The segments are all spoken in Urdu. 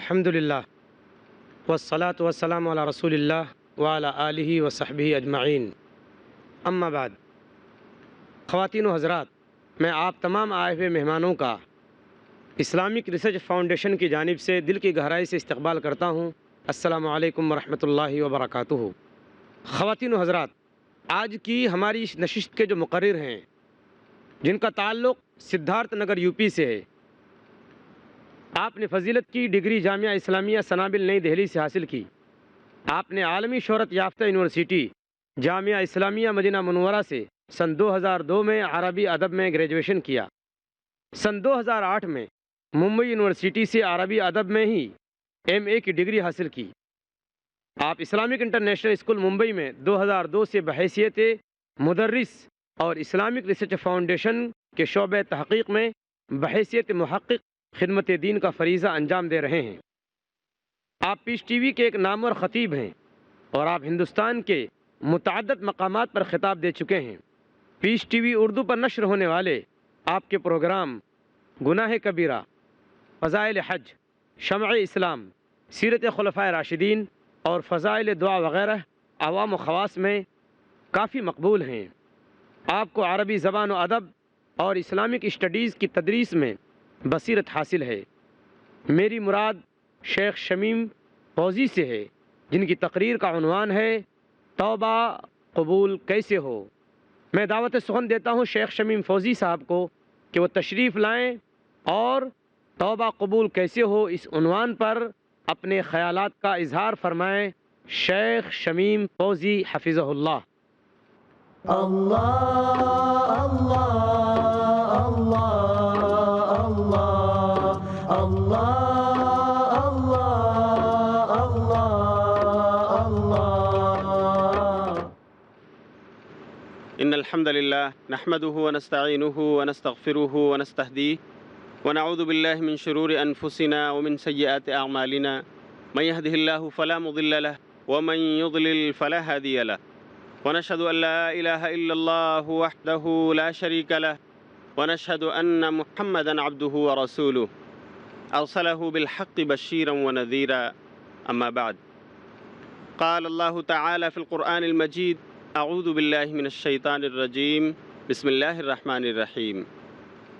الحمدللہ والصلاة والسلام علی رسول اللہ وعلی آلہ وصحبہ اجمعین، اما بعد۔ خواتین و حضرات، میں آپ تمام آئے ہوئے مہمانوں کا اسلامک ریسرچ فاؤنڈیشن کی جانب سے دل کی گہرائی سے استقبال کرتا ہوں۔ السلام علیکم ورحمۃ اللہ وبرکاتہ۔ خواتین و حضرات، آج کی ہماری اس نشست کے جو مقرر ہیں، جن کا تعلق سدھارتھ نگر یو پی سے ہے، آپ نے فضیلت کی ڈگری جامعہ اسلامیہ سنابل نئی دہلی سے حاصل کی۔ آپ نے عالمی شہرت یافتہ یونیورسٹی جامعہ اسلامیہ مدینہ منورہ سے سن 2002 میں عربی ادب میں گریجویشن کیا۔ سن 2008 میں ممبئی یونیورسٹی سے عربی ادب میں ہی ایم اے کی ڈگری حاصل کی۔ آپ اسلامک انٹرنیشنل اسکول ممبئی میں 2002 سے بحیثیت مدرس اور اسلامک ریسرچ فاؤنڈیشن کے شعبہ تحقیق میں بحیثیت محقق خدمت دین کا فریضہ انجام دے رہے ہیں۔ آپ پیس ٹی وی کے ایک نامور خطیب ہیں اور آپ ہندوستان کے متعدد مقامات پر خطاب دے چکے ہیں۔ پیس ٹی وی اردو پر نشر ہونے والے آپ کے پروگرام گناہ کبیرہ، فضائل حج، شمع اسلام، سیرت خلفائے راشدین اور فضائل دعا وغیرہ عوام و خواص میں کافی مقبول ہیں۔ آپ کو عربی زبان و ادب اور اسلامک اسٹڈیز کی تدریس میں بصیرت حاصل ہے۔ میری مراد شیخ شمیم فوزی سے ہے، جن کی تقریر کا عنوان ہے توبہ قبول کیسے ہو۔ میں دعوت سخن دیتا ہوں شیخ شمیم فوزی صاحب کو کہ وہ تشریف لائیں اور توبہ قبول کیسے ہو اس عنوان پر اپنے خیالات کا اظہار فرمائیں۔ شیخ شمیم فوزی حفظہ اللہ۔ اللہ اللہ اللہ اللہ اللہ اللہ اللہ۔ ان الحمد للہ نحمده ونستعینه ونستغفره ونستهدیه ونعوذ باللہ من شرور انفسنا ومن سیئات اعمالنا، من يهده الله فلا مضل له ومن يضلل فلا هادي له، ونشهد ان لا اله الا الله وحده لا شريك له، ونشهد ان محمدا عبده ورسوله ارسله بالحق بشيرا ونذيرا، اما بعد۔ قال الله تعالى في القرآن المجيد: اعوذ باللہ من الشیطان الرجیم، بسم اللہ الرحمن الرحیم،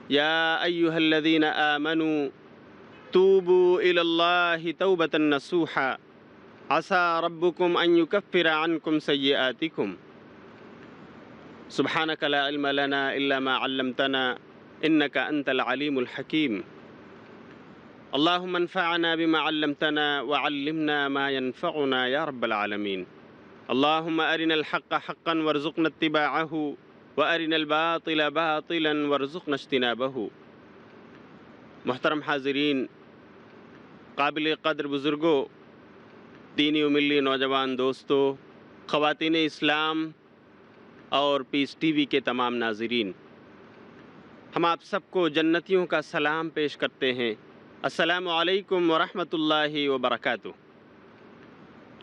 یا ایہا الذین آمنوا توبوا الی اللہ توبۃ نصوحا عسى ربكم ان يكفر عنكم سیئاتکم، سبحانک لا علم لنا الا ما علمتنا انک انت العلیم الحکیم، اللهم انفعنا بما علمتنا وعلمنا ما ينفعنا یا رب العالمین، اللهم ارنا الحق حقا وارزقنا اتباعه وارنا الباطل باطلا وارزقنا اجتنابه۔ محترم حاضرین، قابل قدر بزرگوں، دینی و ملی نوجوان دوستو، خواتین اسلام اور پیس ٹی وی کے تمام ناظرین، ہم آپ سب کو جنتیوں کا سلام پیش کرتے ہیں۔ السلام علیکم ورحمۃ اللہ وبرکاتہ۔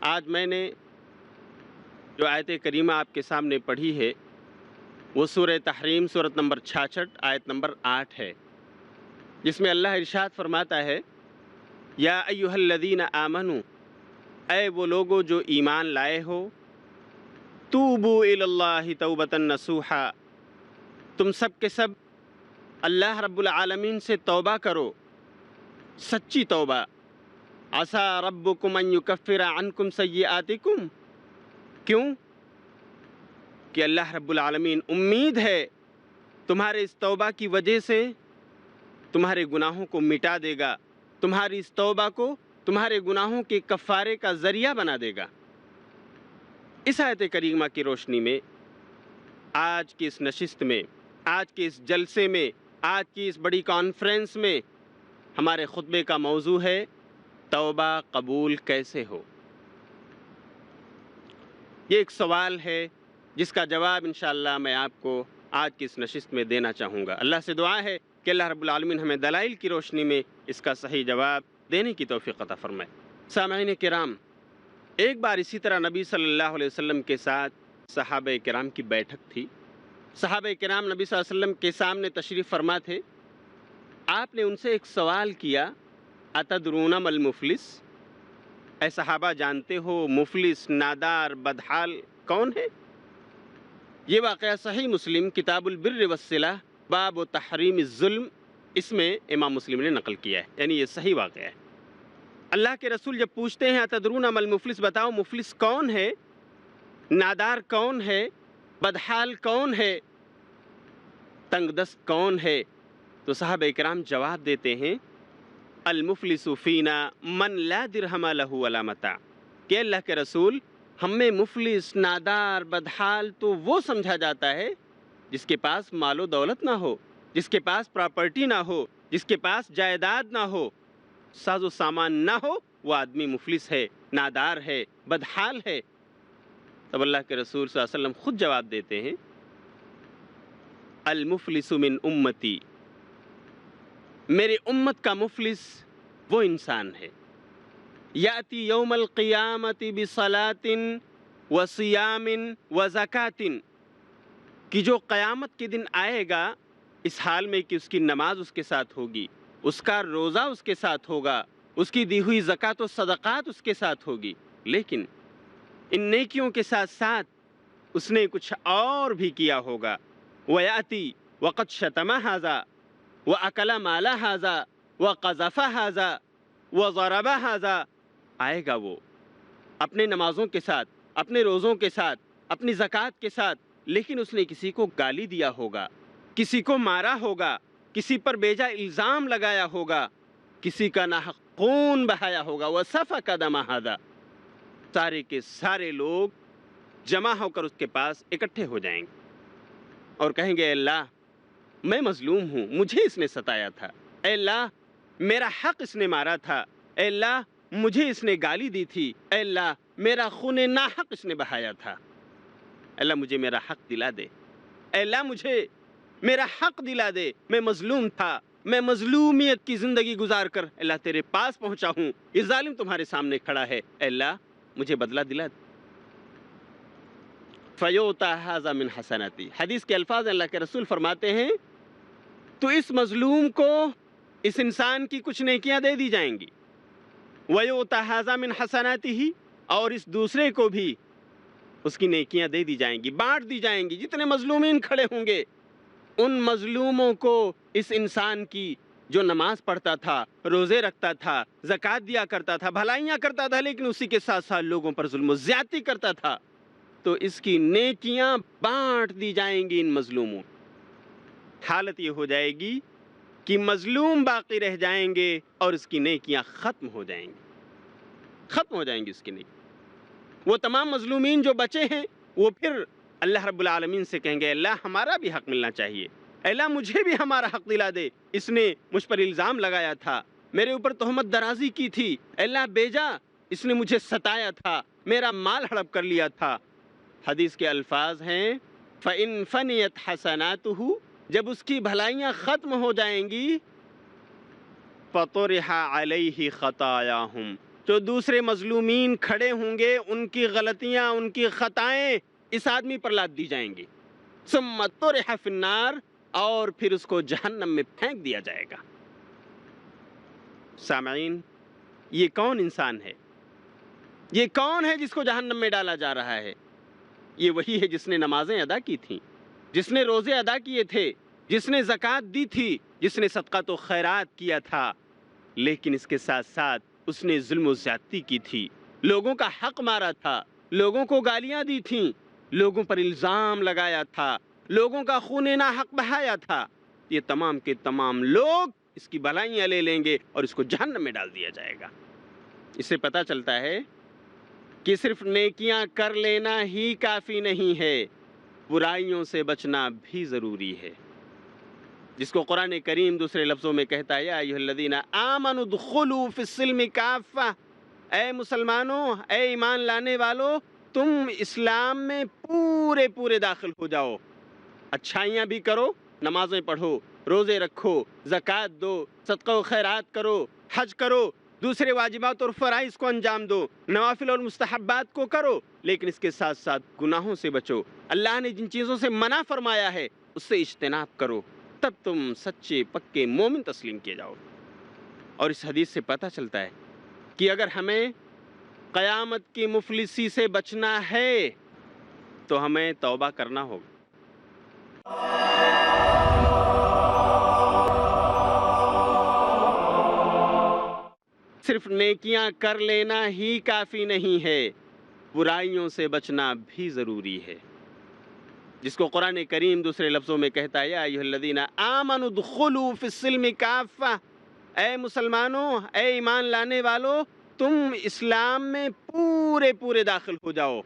آج میں نے جو آیت کریمہ آپ کے سامنے پڑھی ہے وہ سورہ تحریم سورت نمبر 66 آیت نمبر 8 ہے، جس میں اللہ ارشاد فرماتا ہے: یا ایہا الذین آمنوا، اے وہ لوگو جو ایمان لائے ہو، توبوا الی اللہ توبۃ نصوحا، تم سب کے سب اللہ رب العالمین سے توبہ کرو، سچی توبہ۔ عسیٰ ربکم ان یکفر عنکم سیئاتکم، کیوں کہ اللہ رب العالمین امید ہے تمہارے اس توبہ کی وجہ سے تمہارے گناہوں کو مٹا دے گا، تمہاری اس توبہ کو تمہارے گناہوں کے کفارے کا ذریعہ بنا دے گا۔ اس آیت کریمہ کی روشنی میں آج کی اس نشست میں، آج کے اس جلسے میں، آج کی اس بڑی کانفرنس میں ہمارے خطبے کا موضوع ہے توبہ قبول کیسے ہو۔ یہ ایک سوال ہے جس کا جواب انشاءاللہ میں آپ کو آج کی اس نشست میں دینا چاہوں گا۔ اللہ سے دعا ہے کہ اللہ رب العالمین ہمیں دلائل کی روشنی میں اس کا صحیح جواب دینے کی توفیق عطا فرمائے۔ سامعین کرام، ایک بار اسی طرح نبی صلی اللہ علیہ وسلم کے ساتھ صحابہ کرام کی بیٹھک تھی۔ صحابہ کرام نبی صلی اللہ علیہ وسلم کے سامنے تشریف فرما تھے۔ آپ نے ان سے ایک سوال کیا اتدرون ما المفلس، اے صحابہ جانتے ہو مفلس، نادار، بدحال کون ہے؟ یہ واقعہ صحیح مسلم کتاب البر والصلہ باب و تحریم الظلم، اس میں امام مسلم نے نقل کیا ہے، یعنی یہ صحیح واقعہ ہے۔ اللہ کے رسول جب پوچھتے ہیں اتدرون ما المفلس، بتاؤ مفلس کون ہے، نادار کون ہے، بدحال کون ہے، تنگ دست کون ہے، تو صحابہ کرام جواب دیتے ہیں المفلس فینا من لا درہم لہ ولا متاع، کہ اللہ کے رسول ہم میں مفلس، نادار، بدحال تو وہ سمجھا جاتا ہے جس کے پاس مال و دولت نہ ہو، جس کے پاس پراپرٹی نہ ہو، جس کے پاس جائیداد نہ ہو، ساز و سامان نہ ہو، وہ آدمی مفلس ہے، نادار ہے، بدحال ہے۔ تب اللہ کے رسول صلی اللہ علیہ وسلم خود جواب دیتے ہیں المفلس من امتی، میرے امت کا مفلس وہ انسان ہے یاتی یوم القیامت بصلاۃ وصیام وزکاۃ، کہ جو قیامت کے دن آئے گا اس حال میں کہ اس کی نماز اس کے ساتھ ہوگی، اس کا روزہ اس کے ساتھ ہوگا، اس کی دی ہوئی زکوٰۃ و صدقات اس کے ساتھ ہوگی، لیکن ان نیکیوں کے ساتھ ساتھ اس نے کچھ اور بھی کیا ہوگا۔ وَيَأْتِي وَقَدْ شَتَمَ هَذَا وَأَكَلَ مَالَ هَذَا وَقَذَفَ هَذَا وَضَرَبَ هَذَا، آئے گا وہ اپنے نمازوں کے ساتھ، اپنے روزوں کے ساتھ، اپنی زکوٰۃ کے ساتھ، لیکن اس نے کسی کو گالی دیا ہوگا، کسی کو مارا ہوگا، کسی پر بیجا الزام لگایا ہوگا، کسی کا ناحق خون بہایا ہوگا۔ وَسَفَكَ دَمَ هَذَا، سارے کے سارے لوگ جمع ہو کر اس کے پاس اکٹھے ہو جائیں گے اور کہیں گے اے اللہ میں مظلوم ہوں، مجھے اس نے ستایا تھا، اے اللہ میرا حق اس نے مارا تھا، اے اللہ مجھے اس نے گالی دی تھی، اے اللہ میرا خون ناحق اس نے بہایا تھا، اللہ مجھے میرا حق دلا دے، اے اللہ مجھے میرا حق دلا دے، میں مظلوم تھا، میں مظلومیت کی زندگی گزار کر اللہ تیرے پاس پہنچا ہوں، یہ ظالم تمہارے سامنے کھڑا ہے، اے اللہ مجھے بدلہ دلا دے۔ فَيُعْطَى هَذَا مِنْ حَسَنَاتِهِ، حدیث کے الفاظ اللہ کے رسول فرماتے ہیں تو اس مظلوم کو اس انسان کی کچھ نیکیاں دے دی جائیں گی، وَيُعْطَى هَذَا مِنْ حَسَنَاتِهِ، اور اس دوسرے کو بھی اس کی نیکیاں دے دی جائیں گی، بانٹ دی جائیں گی، جتنے مظلومین کھڑے ہوں گے ان مظلوموں کو اس انسان کی جو نماز پڑھتا تھا، روزے رکھتا تھا، زکوٰۃ دیا کرتا تھا، بھلائیاں کرتا تھا، لیکن اسی کے ساتھ ساتھ لوگوں پر ظلم و زیادتی کرتا تھا، تو اس کی نیکیاں بانٹ دی جائیں گی ان مظلوموں۔ حالت یہ ہو جائے گی کہ مظلوم باقی رہ جائیں گے اور اس کی نیکیاں ختم ہو جائیں گی، ختم ہو جائیں گی اس کی نیکی۔ وہ تمام مظلومین جو بچے ہیں وہ پھر اللہ رب العالمین سے کہیں گے اللہ ہمارا بھی حق ملنا چاہیے، اللہ مجھے بھی ہمارا حق دلا دے، اس نے مجھ پر الزام لگایا تھا، میرے اوپر تہمت درازی کی تھی، اللہ بیجا اس نے مجھے ستایا تھا، میرا مال ہڑپ کر لیا تھا۔ حدیث کے الفاظ ہیں فَإِن فَنِيَتْ حَسَنَاتُهُ، جب اس کی بھلائیاں ختم ہو جائیں گی، فَطُرِحَ عَلَيْهِ خَطَايَاهُمْ، جو دوسرے مظلومین کھڑے ہوں گے ان کی غلطیاں، ان کی خطائیں اس آدمی پر لاد دی جائیں گی، ثُمَّ طُرِحَ فِي النَّارِ، اور پھر اس کو جہنم میں پھینک دیا جائے گا۔ سامعین، یہ کون انسان ہے؟ یہ کون ہے جس کو جہنم میں ڈالا جا رہا ہے؟ یہ وہی ہے جس نے نمازیں ادا کی تھیں، جس نے روزے ادا کیے تھے، جس نے زکوٰۃ دی تھی، جس نے صدقات و خیرات کیا تھا، لیکن اس کے ساتھ ساتھ اس نے ظلم و زیادتی کی تھی، لوگوں کا حق مارا تھا، لوگوں کو گالیاں دی تھیں، لوگوں پر الزام لگایا تھا، لوگوں کا خون ناحق بہایا تھا، یہ تمام کے تمام لوگ اس کی بھلائیاں لے لیں گے اور اس کو جہنم میں ڈال دیا جائے گا۔ اس سے پتہ چلتا ہے کہ صرف نیکیاں کر لینا ہی کافی نہیں ہے، برائیوں سے بچنا بھی ضروری ہے، جس کو قرآن کریم دوسرے لفظوں میں کہتا ہے یا ایھا الذین آمنوا ادخلوا فی السلم کافہ، اے مسلمانوں، اے ایمان لانے والو، تم اسلام میں پورے داخل ہو جاؤ، اچھائیاں بھی کرو، نمازیں پڑھو، روزے رکھو، زکوٰۃ دو، صدقہ و خیرات کرو، حج کرو، دوسرے واجبات اور فرائض کو انجام دو، نوافل اور مستحبات کو کرو، لیکن اس کے ساتھ ساتھ گناہوں سے بچو، اللہ نے جن چیزوں سے منع فرمایا ہے اس سے اجتناب کرو، تب تم سچے پکے مومن تسلیم کیے جاؤ۔ اور اس حدیث سے پتہ چلتا ہے کہ اگر ہمیں قیامت کی مفلسی سے بچنا ہے تو ہمیں توبہ کرنا ہوگا۔ صرف نیکیاں کر لینا ہی کافی نہیں ہے، برائیوں سے بچنا بھی ضروری ہے، جس کو قرآن کریم دوسرے لفظوں میں کہتا ہے یا ایھا الذین آمنوا ادخلوا فی السلم کافہ، اے مسلمانوں، اے ایمان لانے والو، تم اسلام میں پورے داخل ہو جاؤ،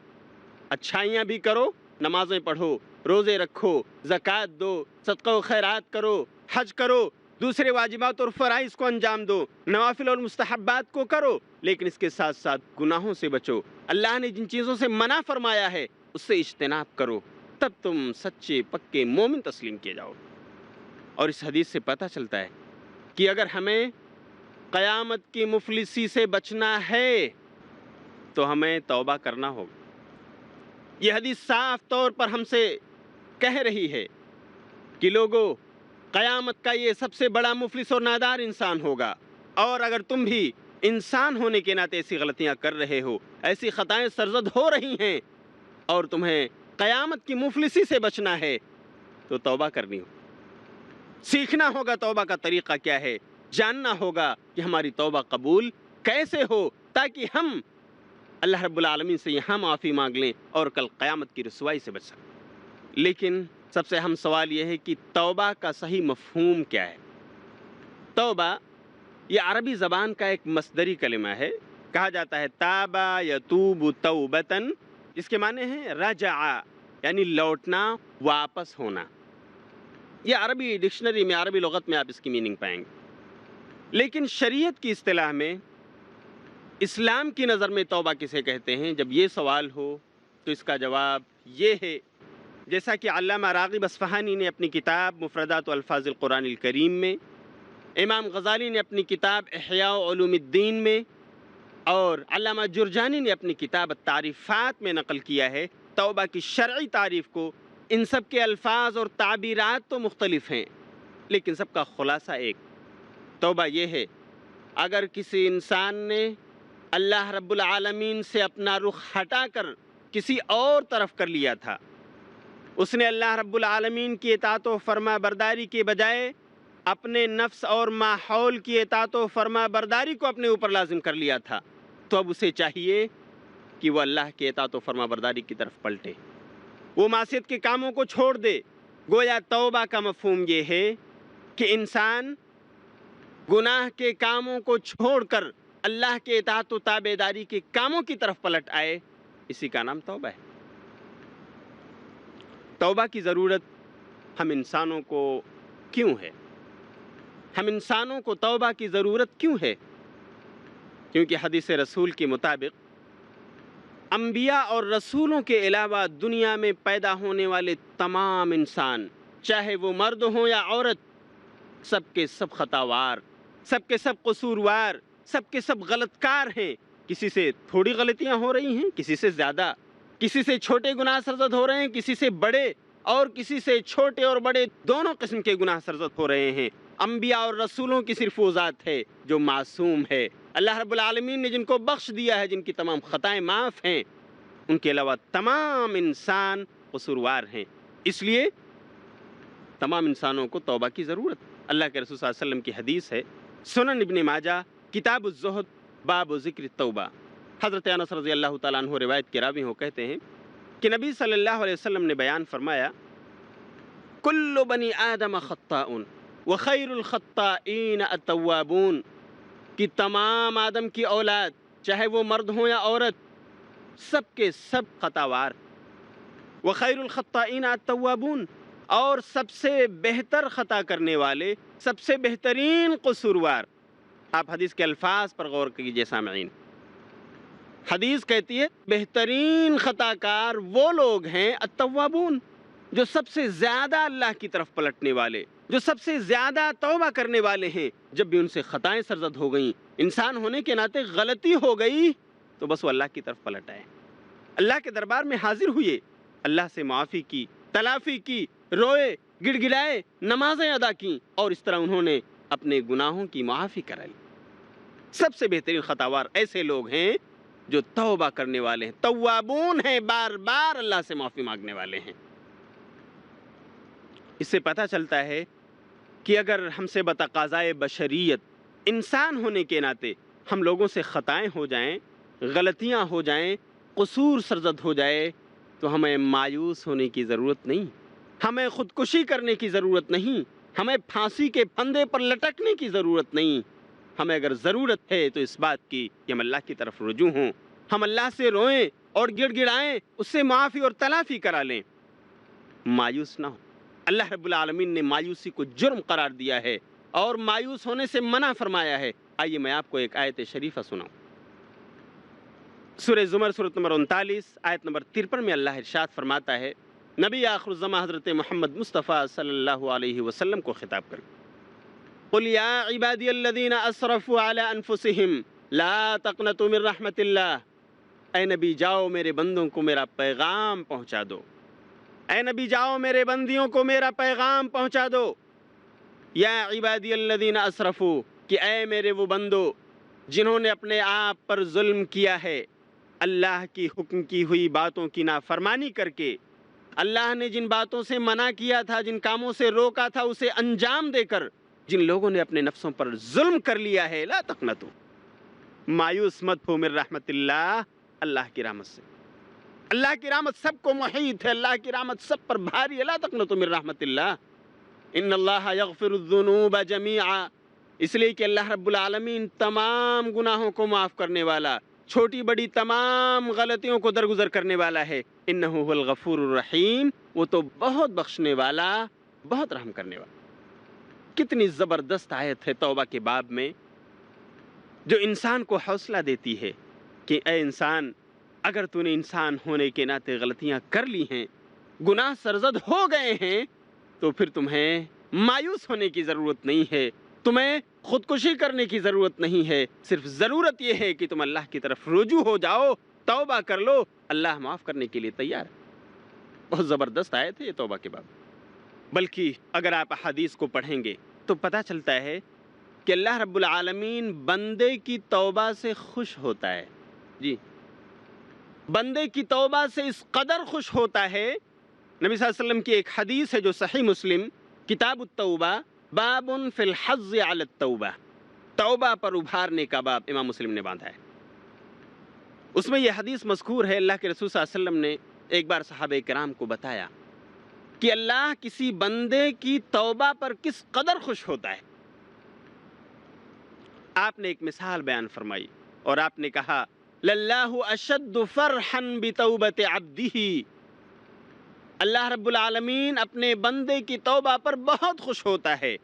اچھائیاں بھی کرو، نمازیں پڑھو، روزے رکھو، زکوٰۃ دو، صدقہ و خیرات کرو، حج کرو، دوسرے واجبات اور فرائض کو انجام دو، نوافل اور مستحبات کو کرو، لیکن اس کے ساتھ ساتھ گناہوں سے بچو، اللہ نے جن چیزوں سے منع فرمایا ہے اس سے اجتناب کرو، تب تم سچے پکے مومن تسلیم کیے جاؤ۔ اور اس حدیث سے پتہ چلتا ہے کہ اگر ہمیں قیامت کی مفلسی سے بچنا ہے تو ہمیں توبہ کرنا ہوگا۔ یہ حدیث صاف طور پر ہم سے کہہ رہی ہے کہ لوگوں، قیامت کا یہ سب سے بڑا مفلس اور نادار انسان ہوگا، اور اگر تم بھی انسان ہونے کے ناطے ایسی غلطیاں کر رہے ہو، ایسی خطائیں سرزد ہو رہی ہیں، اور تمہیں قیامت کی مفلسی سے بچنا ہے تو توبہ کرنی ہو، سیکھنا ہوگا توبہ کا طریقہ کیا ہے، جاننا ہوگا کہ ہماری توبہ قبول کیسے ہو، تاکہ ہم اللہ رب العالمین سے یہاں معافی مانگ لیں اور کل قیامت کی رسوائی سے بچ سکیں۔ لیکن سب سے اہم سوال یہ ہے کہ توبہ کا صحیح مفہوم کیا ہے؟ توبہ یہ عربی زبان کا ایک مصدری کلمہ ہے، کہا جاتا ہے تابا یتوب توبتاً، جس کے معنی ہیں رجع، یعنی لوٹنا، واپس ہونا۔ یہ عربی ڈکشنری میں، عربی لغت میں آپ اس کی میننگ پائیں گے۔ لیکن شریعت کی اصطلاح میں، اسلام کی نظر میں توبہ کسے کہتے ہیں؟ جب یہ سوال ہو تو اس کا جواب یہ ہے، جیسا کہ علامہ راغب اصفہانی نے اپنی کتاب مفردات و الفاظ القرآن الکریم میں، امام غزالی نے اپنی کتاب احیاء علوم الدین میں، اور علامہ جرجانی نے اپنی کتاب التعریفات میں نقل کیا ہے، توبہ کی شرعی تعریف کو۔ ان سب کے الفاظ اور تعبیرات تو مختلف ہیں، لیکن سب کا خلاصہ ایک، توبہ یہ ہے اگر کسی انسان نے اللہ رب العالمین سے اپنا رخ ہٹا کر کسی اور طرف کر لیا تھا، اس نے اللہ رب العالمین کی اطاعت و فرما برداری کے بجائے اپنے نفس اور ماحول کی اطاعت و فرما برداری کو اپنے اوپر لازم کر لیا تھا، تو اب اسے چاہیے کہ وہ اللہ کے اطاعت و فرما برداری کی طرف پلٹے، وہ معصیت کے کاموں کو چھوڑ دے۔ گویا توبہ کا مفہوم یہ ہے کہ انسان گناہ کے کاموں کو چھوڑ کر اللہ کے اطاعت و تابعداری کے کاموں کی طرف پلٹ آئے، اسی کا نام توبہ ہے۔ توبہ کی ضرورت ہم انسانوں کو کیوں ہے؟ ہم انسانوں کو توبہ کی ضرورت کیوں ہے؟ کیونکہ حدیث رسول کے مطابق انبیاء اور رسولوں کے علاوہ دنیا میں پیدا ہونے والے تمام انسان، چاہے وہ مرد ہوں یا عورت، سب کے سب خطاوار، سب کے سب قصوروار، سب کے سب غلط کار ہیں۔ کسی سے تھوڑی غلطیاں ہو رہی ہیں، کسی سے زیادہ، کسی سے چھوٹے گناہ سرزد ہو رہے ہیں، کسی سے بڑے، اور کسی سے چھوٹے اور بڑے دونوں قسم کے گناہ سرزد ہو رہے ہیں۔ انبیاء اور رسولوں کی صرف وہ ذات ہے جو معصوم ہے۔ اللہ رب العالمین نے جن کو بخش دیا ہے، جن کی تمام خطائیں معاف ہیں، ان کے علاوہ تمام انسان قصوروار ہیں۔ اس لیے تمام انسانوں کو توبہ کی ضرورت۔ اللہ کے رسول صلی اللہ علیہ وسلم کی حدیث ہے، سنن ابن ماجہ کتاب الزہد باب ذکر التوبہ، حضرت انس رضی اللہ تعالیٰ عنہ روایت کے راوی ہو کہتے ہیں کہ نبی صلی اللہ علیہ وسلم نے بیان فرمایا، کل بنی آدم خطاء وخیر الخطائین التوابون، کہ تمام آدم کی اولاد، چاہے وہ مرد ہوں یا عورت، سب کے سب خطاوار، وخیر الخطائین التوابون، اور سب سے بہتر خطا کرنے والے، سب سے بہترین قصوروار۔ آپ حدیث کے الفاظ پر غور کیجئے سامعین، حدیث کہتی ہے بہترین خطا کار وہ لوگ ہیں التوابون، جو سب سے زیادہ اللہ کی طرف پلٹنے والے، جو سب سے زیادہ توبہ کرنے والے ہیں۔ جب بھی ان سے خطائیں سرزد ہو گئیں، انسان ہونے کے ناطے غلطی ہو گئی، تو بس وہ اللہ کی طرف پلٹ آئے، اللہ کے دربار میں حاضر ہوئے، اللہ سے معافی کی، تلافی کی، روئے، گڑ گڑائے، نمازیں ادا کیں، اور اس طرح انہوں نے اپنے گناہوں کی معافی کرائی۔ سب سے بہترین خطاوار ایسے لوگ ہیں جو توبہ کرنے والے ہیں، توابون ہیں، بار بار اللہ سے معافی مانگنے والے ہیں۔ اس سے پتہ چلتا ہے کہ اگر ہم سے بتقاضائے بشریت، انسان ہونے کے ناطے ہم لوگوں سے خطائیں ہو جائیں، غلطیاں ہو جائیں، قصور سرزد ہو جائے، تو ہمیں مایوس ہونے کی ضرورت نہیں، ہمیں خودکشی کرنے کی ضرورت نہیں، ہمیں پھانسی کے پھندے پر لٹکنے کی ضرورت نہیں۔ ہمیں اگر ضرورت ہے تو اس بات کی کہ ہم اللہ کی طرف رجوع ہوں، ہم اللہ سے روئیں اور گڑ گڑائیں، اس سے معافی اور تلافی کرا لیں، مایوس نہ ہو۔ اللہ رب العالمین نے مایوسی کو جرم قرار دیا ہے اور مایوس ہونے سے منع فرمایا ہے۔ آئیے میں آپ کو ایک آیت شریفہ سناؤں۔ سورہ زمر سورۃ نمبر 39 آیت نمبر 53 میں اللہ ارشاد فرماتا ہے، نبی آخر الزماں حضرت محمد مصطفیٰ صلی اللہ علیہ وسلم کو خطاب کر، قل یا عبادی الذین اسرفوا علی انفسہم لا تقنطوا من رحمت اللہ، اے نبی جاؤ میرے بندوں کو میرا پیغام پہنچا دو، اے نبی جاؤ میرے بندیوں کو میرا پیغام پہنچا دو۔ یا عبادی الذین اسرفوا، کہ اے میرے وہ بندو جنہوں نے اپنے آپ پر ظلم کیا ہے، اللہ کی حکم کی ہوئی باتوں کی نافرمانی کر کے، اللہ نے جن باتوں سے منع کیا تھا، جن کاموں سے روکا تھا، اسے انجام دے کر جن لوگوں نے اپنے نفسوں پر ظلم کر لیا ہے، لا تقنطوا، مایوس مت ہو من رحمت اللہ، اللہ کی رحمت سے۔ اللہ کی رحمت سب کو محیط ہے، اللہ کی رحمت سب پر بھاری ہے، لا تقنطوا من رحمت اللہ، ان اللہ یغفر الذنوب جمیعا، اس لیے کہ اللہ رب العالمین تمام گناہوں کو معاف کرنے والا، چھوٹی بڑی تمام غلطیوں کو درگزر کرنے والا ہے، انہ هو الغفور الرحیم، وہ تو بہت بخشنے والا، بہت رحم کرنے والا۔ کتنی زبردست آیت ہے توبہ کے باب میں، جو انسان کو حوصلہ دیتی ہے کہ اے انسان، اگر تو نے انسان ہونے کے ناطے غلطیاں کر لی ہیں، گناہ سرزد ہو گئے ہیں، تو پھر تمہیں مایوس ہونے کی ضرورت نہیں ہے، تمہیں خودکشی کرنے کی ضرورت نہیں ہے، صرف ضرورت یہ ہے کہ تم اللہ کی طرف رجوع ہو جاؤ، توبہ کر لو، اللہ معاف کرنے کے لیے تیار ہے۔ بہت زبردست آیت ہے یہ توبہ کے باب۔ بلکہ اگر آپ احادیث کو پڑھیں گے تو پتہ چلتا ہے کہ اللہ رب العالمین بندے کی توبہ سے خوش ہوتا ہے، جی، بندے کی توبہ سے اس قدر خوش ہوتا ہے۔ نبی صلی اللہ علیہ وسلم کی ایک حدیث ہے جو صحیح مسلم کتاب التوبہ باب فی الحض علی التوبہ، توبہ پر ابھارنے کا باب امام مسلم نے باندھا ہے۔ اس میں یہ حدیث مذکور ہے، اللہ کے رسول صلی اللہ علیہ وسلم نے ایک بار صحابہ کرام کو بتایا کہ اللہ کسی بندے کی توبہ پر کس قدر خوش ہوتا ہے۔ آپ نے ایک مثال بیان فرمائی اور آپ نے کہا للہ اشد فرحا بتوبۃ عبدہ، اللہ رب العالمین اپنے بندے کی توبہ پر بہت خوش ہوتا ہے۔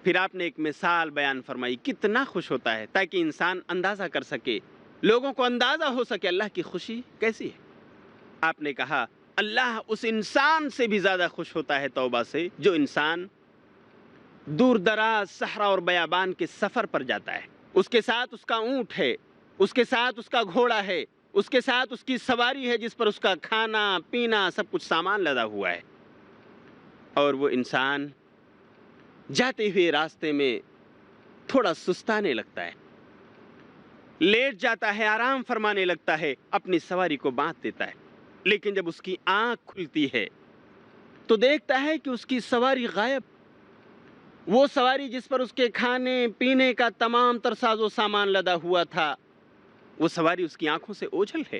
پھر آپ نے ایک مثال بیان فرمائی، کتنا خوش ہوتا ہے، تاکہ انسان اندازہ کر سکے، لوگوں کو اندازہ ہو سکے اللہ کی خوشی کیسی ہے۔ آپ نے کہا اللہ اس انسان سے بھی زیادہ خوش ہوتا ہے توبہ سے جو انسان دور دراز صحرا اور بیابان کے سفر پر جاتا ہے، اس کے ساتھ اس کا اونٹ ہے، اس کے ساتھ اس کا گھوڑا ہے، اس کے ساتھ اس کی سواری ہے جس پر اس کا کھانا پینا سب کچھ سامان لدا ہوا ہے، اور وہ انسان جاتے ہوئے راستے میں تھوڑا سستانے لگتا ہے، لیٹ جاتا ہے، آرام فرمانے لگتا ہے، اپنی سواری کو باندھ دیتا ہے، لیکن جب اس کی آنکھ کھلتی ہے تو دیکھتا ہے کہ اس کی سواری غائب، وہ سواری جس پر اس کے کھانے پینے کا تمام تر ساز و سامان لدا ہوا تھا، وہ سواری اس کی آنکھوں سے اوجھل ہے۔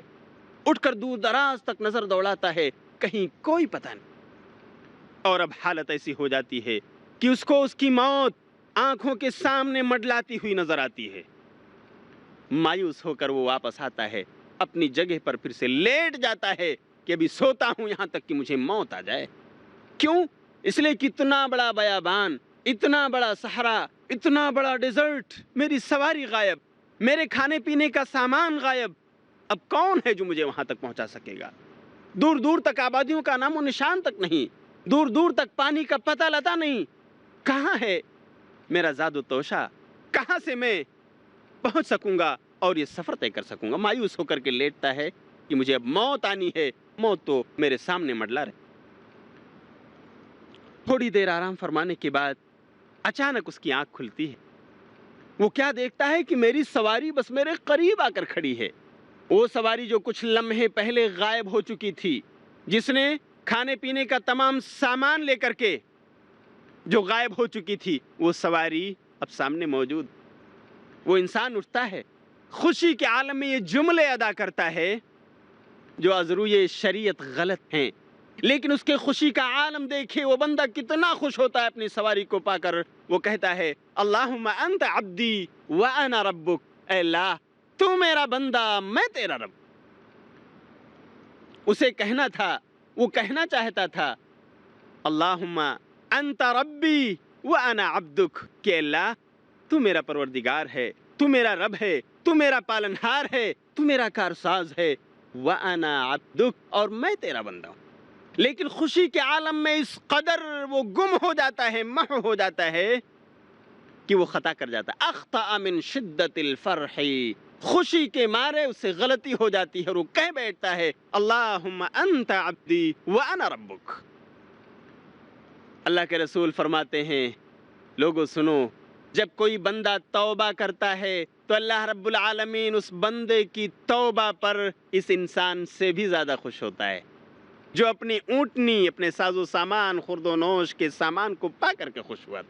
اٹھ کر دور دراز تک نظر دوڑاتا ہے، کہیں کوئی پتہ نہیں، اور اب حالت ایسی ہو جاتی ہے کہ اس کو اس کی موت آنکھوں کے سامنے مڈلاتی ہوئی نظر آتی ہے۔ مایوس ہو کر وہ واپس آتا ہے، اپنی جگہ پر پھر سے لیٹ جاتا ہے کہ ابھی سوتا ہوں یہاں تک کہ مجھے موت آ جائے۔ کیوں؟ اس لیے کہ اتنا بڑا بیابان، اتنا بڑا صحرا، اتنا بڑا ڈیزرٹ، میری سواری غائب، میرے کھانے پینے کا سامان غائب، اب کون ہے جو مجھے وہاں تک پہنچا سکے گا؟ دور دور تک آبادیوں کا نام و نشان تک نہیں، دور دور تک پانی کا پتہ لتا نہیں، کہاں ہے میرا زاد و توشہ؟ کہاں سے میں پہنچ سکوں گا اور یہ سفر طے کر سکوں گا؟ مایوس ہو کر کے لیٹتا ہے کہ مجھے اب موت آنی ہے، موت تو میرے سامنے مڈلا رہے۔ تھوڑی دیر آرام فرمانے کے بعد اچانک اس کی آنکھ کھلتی ہے، وہ کیا دیکھتا ہے کہ میری سواری بس میرے قریب آ کر کھڑی ہے. وہ سواری جو کچھ لمحے پہلے غائب ہو چکی تھی، جس نے کھانے پینے کا تمام سامان لے کر کے جو غائب ہو چکی تھی، وہ سواری اب سامنے موجود. وہ انسان اٹھتا ہے، خوشی کے عالم میں یہ جملے ادا کرتا ہے جو از روئے شریعت غلط ہیں، لیکن اس کے خوشی کا عالم دیکھے وہ بندہ کتنا خوش ہوتا ہے اپنی سواری کو پا کر. وہ کہتا ہے اللہم انت عبدی وانا ربک، اے اللہ تو میرا بندہ میں تیرا رب. اسے کہنا تھا، وہ کہنا چاہتا تھا اللہم انت ربی وانا عبدک، کہ اللہ تو میرا پروردگار ہے، تو میرا رب ہے، تو میرا پالنہار ہے، تو میرا کارساز ہے، وانا عبدک، اور میں تیرا بندہ ہوں. لیکن خوشی کے عالم میں اس قدر وہ گم ہو جاتا ہے، محو ہو جاتا ہے کہ وہ خطا کر جاتا ہے. اخطأ من شدت الفرح، خوشی کے مارے اس سے غلطی ہو جاتی ہے اور وہ کہہ بیٹھتا ہے اللہم انت عبدی وانا ربک. اللہ کے رسول فرماتے ہیں لوگو سنو، جب کوئی بندہ توبہ کرتا ہے تو اللہ رب العالمین اس بندے کی توبہ پر اس انسان سے بھی زیادہ خوش ہوتا ہے جو اپنی اونٹنی، اپنے ساز و سامان، خورد و نوش کے سامان کو پا کر کے خوش ہوا.